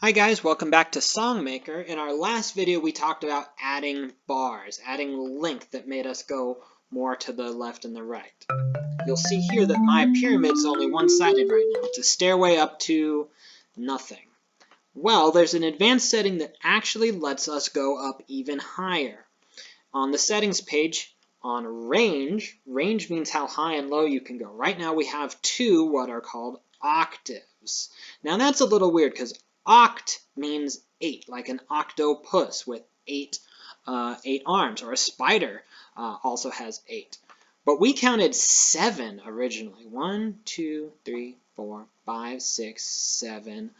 Hi guys, welcome back to Songmaker. In our last video we talked about adding bars, adding length that made us go more to the left and the right. You'll see here that my pyramid is only one-sided right now. It's a stairway up to nothing. Well, there's an advanced setting that actually lets us go up even higher. On the settings page, on range means how high and low you can go. Right now we have two what are called octaves. Now that's a little weird because oct means 8, like an octopus with eight arms, or a spider also has 8. But we counted 7 originally. 1, 2, 3, 4, 5, 6, 7,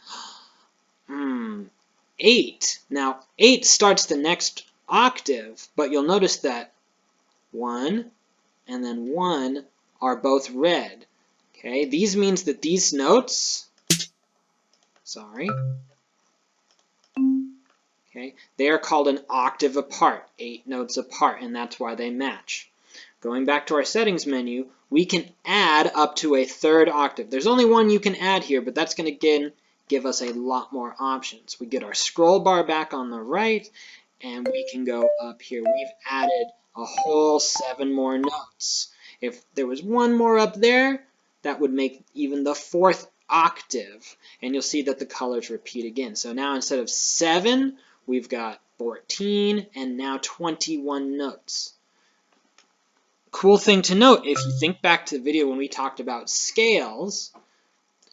8. Now 8 starts the next octave, but you'll notice that 1 and then 1 are both red. Okay, these means that these notes, okay, they are called an octave apart, 8 notes apart, and that's why they match. Going back to our settings menu, we can add up to a third octave. There's only one you can add here, but that's going to give us a lot more options. We get our scroll bar back on the right, and we can go up here. We've added a whole 7 more notes. If there was one more up there, that would make even the 4th octave, and you'll see that the colors repeat again. So now instead of 7, we've got 14 and now 21 notes. Cool thing to note, if you think back to the video when we talked about scales,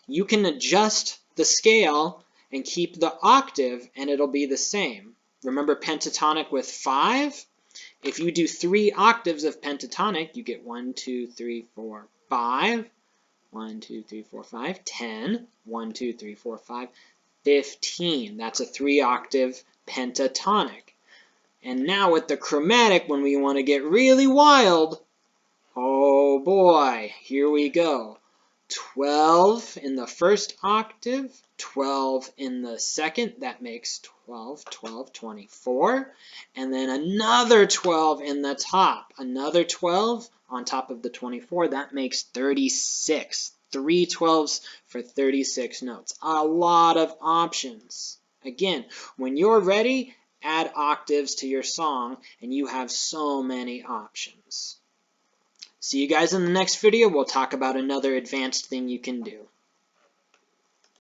you can adjust the scale and keep the octave and it'll be the same. Remember pentatonic with 5? If you do 3 octaves of pentatonic, you get 1, 2, 3, 4, 5. 1, 2, 3, 4, 5, 10. 1, 2, 3, 4, 5, 15. That's a 3 octave pentatonic. And now with the chromatic, when we want to get really wild, oh boy, here we go. 12 in the first octave, 12 in the second, that makes 12, 12, 24, and then another 12 in the top, another 12 on top of the 24, that makes 36. 3 12s for 36 notes. A lot of options. Again, when you're ready, add octaves to your song, and you have so many options. See you guys in the next video. We'll talk about another advanced thing you can do.